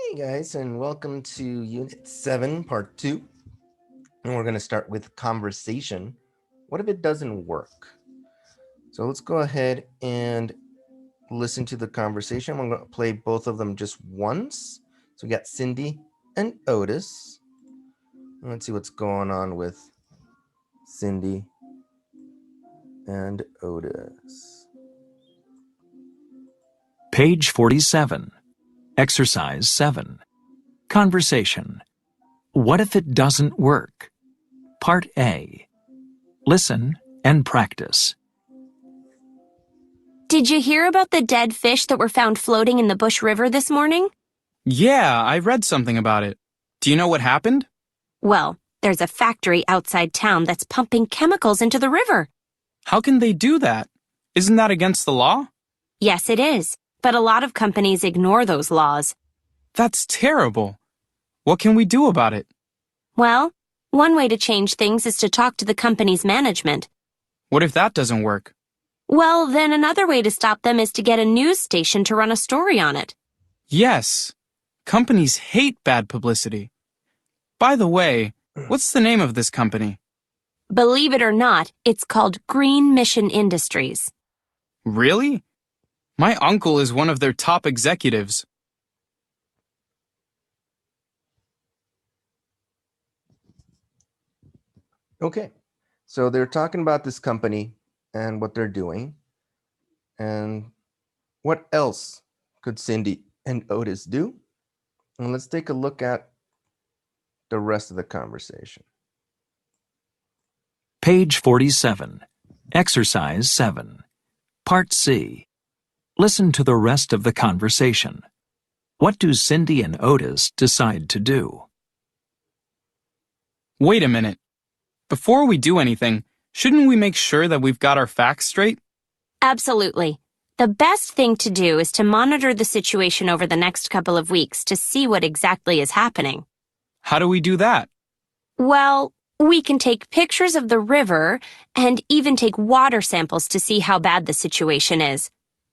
Hey guys, and welcome to Unit 7, Part 2. And we're going to start with conversation. What if it doesn't work? So let's go ahead and listen to the conversation. I'm going to play both of them just once. So we got Cindy and Otis. Let's see what's going on with Cindy and Otis. Page 47. Exercise 7. Conversation. What if it doesn't work? Part A. Listen and practice. Did you hear about the dead fish that were found floating in the Bush River this morning? Yeah, I read something about it. Do you know what happened? Well, there's a factory outside town that's pumping chemicals into the river. How can they do that? Isn't that against the law? Yes, it is, but a lot of companies ignore those laws. That's terrible. What can we do about it? Well, one way to change things is to talk to the company's management. What if that doesn't work? Well, then another way to stop them is to get a news station to run a story on it. Yes. Companies hate bad publicity. By the way, what's the name of this company? Believe it or not, it's called Green Mission Industries. Really? My uncle is one of their top executives. Okay, so they're talking about this company and what they're doing. And what else could Cindy and Otis do? And let's take a look at the rest of the conversation. Page 47. Exercise 7. Part C. Listen to the rest of the conversation. What do Cindy and Otis decide to do? Wait a minute. Before we do anything, shouldn't we make sure that we've got our facts straight? Absolutely. The best thing to do is to monitor the situation over the next couple of weeks to see what exactly is happening. How do we do that? Well, we can take pictures of the river and even take water samples to see how bad the situation is.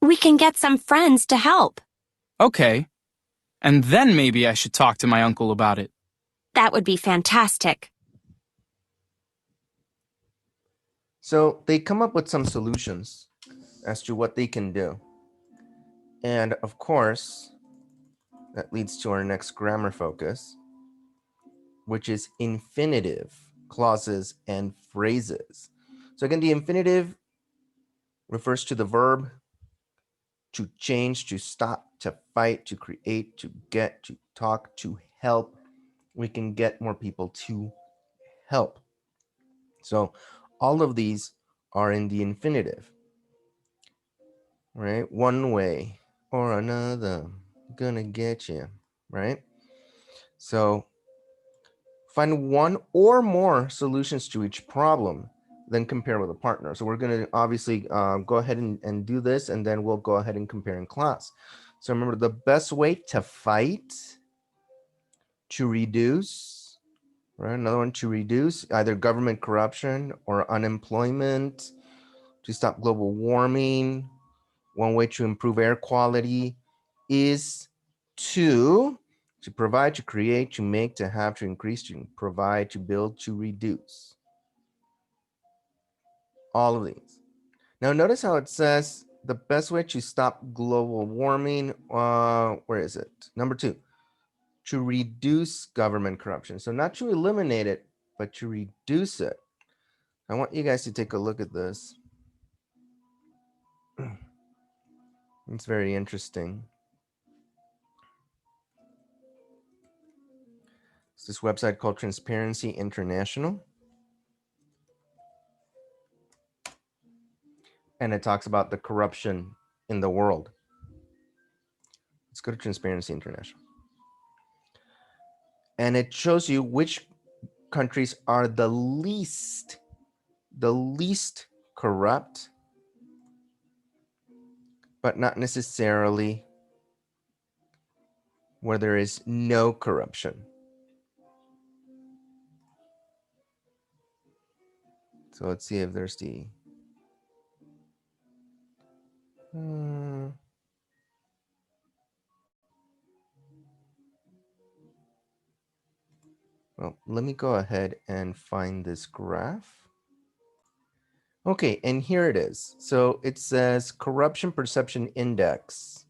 We can get some friends to help. Okay. And then maybe I should talk to my uncle about it. That would be fantastic. So they come up with some solutions as to what they can do. And of course, that leads to our next grammar focus, which is infinitive clauses and phrases. So again, the infinitive refers to the verb to change, to stop, to fight, to create, to get, to talk, to help. We can get more people to help. So all of these are in the infinitive, right? One way or another, gonna get you, right? So find one or more solutions to each problem, then compare with a partner. So we're going to obviously go ahead and do this, and then we'll go ahead and compare in class. So remember, the best way to fight, to reduce, right? Another one, to reduce either government corruption or unemployment, to stop global warming. One way to improve air quality is to provide, to create, to make, to have, to increase, to provide, to build, to reduce. All of these. Now notice how it says the best way to stop global warming, where is it? Number 2, to reduce government corruption. So not to eliminate it, but to reduce it. I want you guys to take a look at this. It's very interesting. It's this website called Transparency International. And it talks about the corruption in the world. Let's go to Transparency International. And it shows you which countries are the least corrupt, but not necessarily where there is no corruption. So let's see if there's the Well, let me go ahead and find this graph. Okay, and here it is. So it says Corruption Perception Index,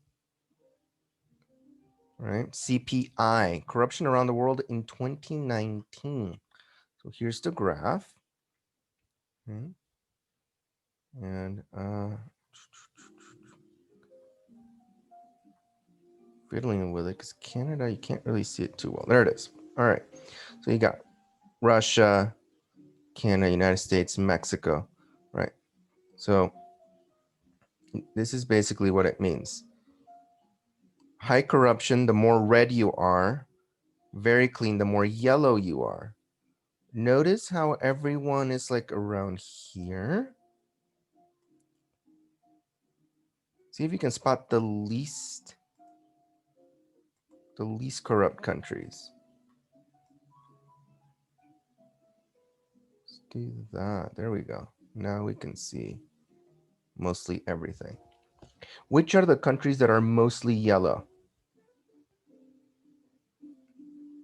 right? CPI, corruption around the world in 2019. So here's the graph. Okay. And fiddling with it because Canada, you can't really see it too well. There it is. All right. So you got Russia, Canada, United States, Mexico, right? So this is basically what it means. High corruption, the more red you are. Very clean, the more yellow you are. Notice how everyone is like around here. See if you can spot the least corrupt countries. Let's do that. There we go. Now we can see mostly everything. Which are the countries that are mostly yellow?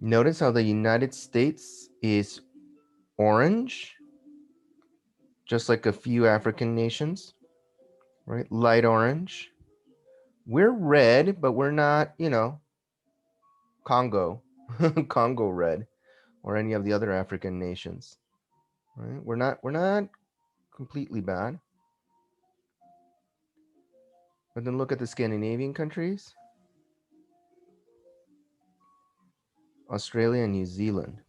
Notice how the United States is orange, just like a few African nations, right? Light orange. We're red, but we're not, Congo, Congo red, or any of the other African nations, right? We're not completely bad. But then look at the Scandinavian countries, Australia and New Zealand,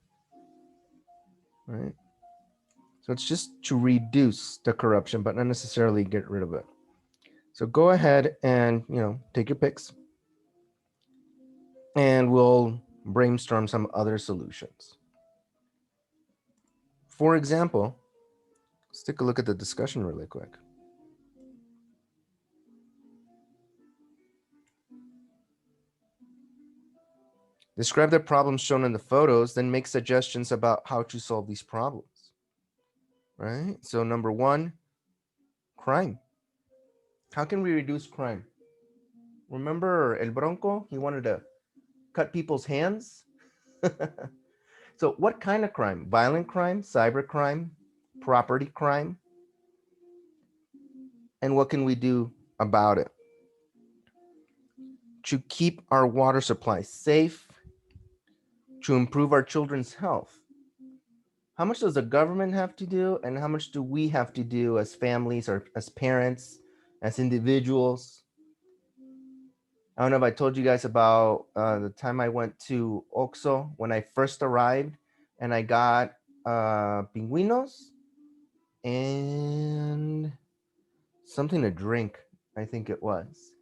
right? So it's just to reduce the corruption, but not necessarily get rid of it. So go ahead and, take your picks and we'll brainstorm some other solutions. For example, let's take a look at the discussion really quick. Describe the problems shown in the photos, then make suggestions about how to solve these problems, right? So number one, crime. How can we reduce crime? Remember El Bronco? He wanted to cut people's hands. So what kind of crime? Violent crime, cyber crime, property crime? And what can we do about it? To keep our water supply safe, to improve our children's health. How much does the government have to do, and how much do we have to do as families or as parents, as individuals? I don't know if I told you guys about the time I went to Oxo when I first arrived, and I got pingüinos and something to drink, I think it was.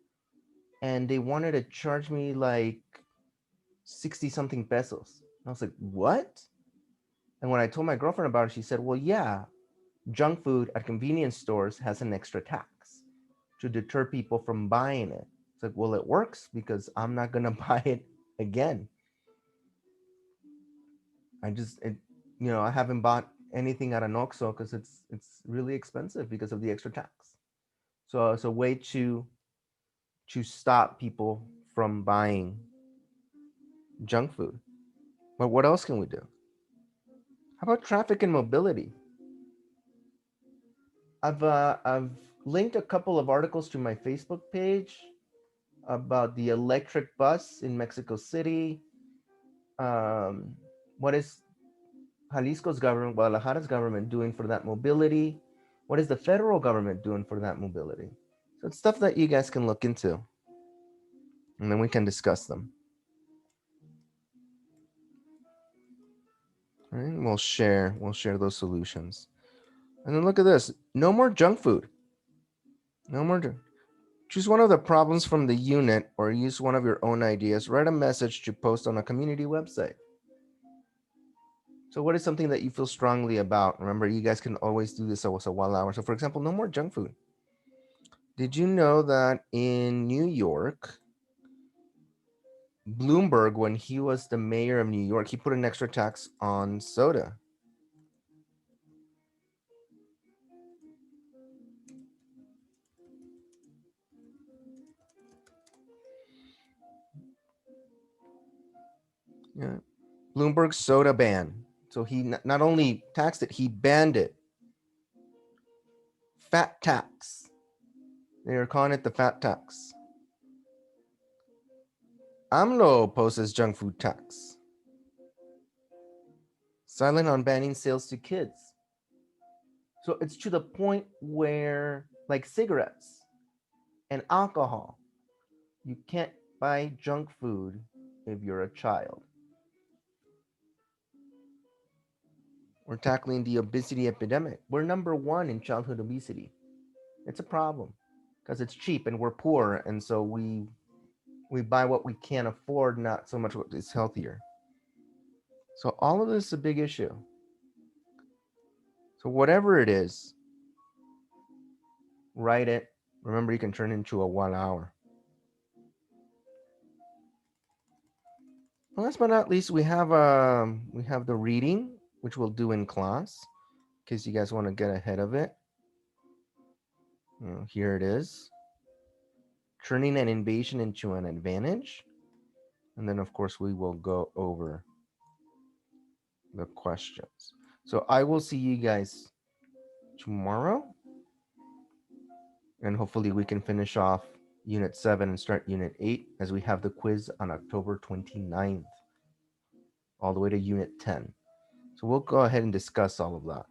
And they wanted to charge me like 60 something pesos. I was like, what? And when I told my girlfriend about it, she said, well, yeah, junk food at convenience stores has an extra tax to deter people from buying it. It's like, well, it works because I'm not going to buy it again. I haven't bought anything at an Oxxo because it's really expensive because of the extra tax. So it's a way to stop people from buying junk food. But what else can we do? How about traffic and mobility? I've linked a couple of articles to my Facebook page about the electric bus in Mexico City. What is Jalisco's government, Guadalajara's government doing for that mobility? What is the federal government doing for that mobility? So it's stuff that you guys can look into, and then we can discuss them. All right, we'll share those solutions. And then look at this: no more junk food. No more. Choose one of the problems from the unit or use one of your own ideas. Write a message to post on a community website. So what is something that you feel strongly about? Remember, you guys can always do this as a 1 hour. So for example, no more junk food. Did you know that in New York, Bloomberg, when he was the mayor of New York, he put an extra tax on soda? Yeah. Bloomberg's soda ban. So he not only taxed it, he banned it. Fat tax. They are calling it the fat tax. AMLO opposes junk food tax. Silent on banning sales to kids. So it's to the point where, like cigarettes and alcohol, you can't buy junk food if you're a child. We're tackling the obesity epidemic. We're number one in childhood obesity. It's a problem because it's cheap and we're poor, and so we buy what we can't afford, not so much what is healthier. So all of this is a big issue. So whatever it is, write it. Remember, you can turn it into a 1 hour. Last but not least, we have the reading, which we'll do in class, in case you guys want to get ahead of it. Here it is. Turning an invasion into an advantage. And then, of course, we will go over the questions. So I will see you guys tomorrow. And hopefully we can finish off Unit 7 and start Unit 8 as we have the quiz on October 29th, all the way to Unit 10. So we'll go ahead and discuss all of that.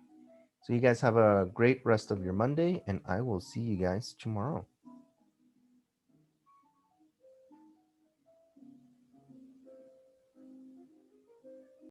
So you guys have a great rest of your Monday, and I will see you guys tomorrow.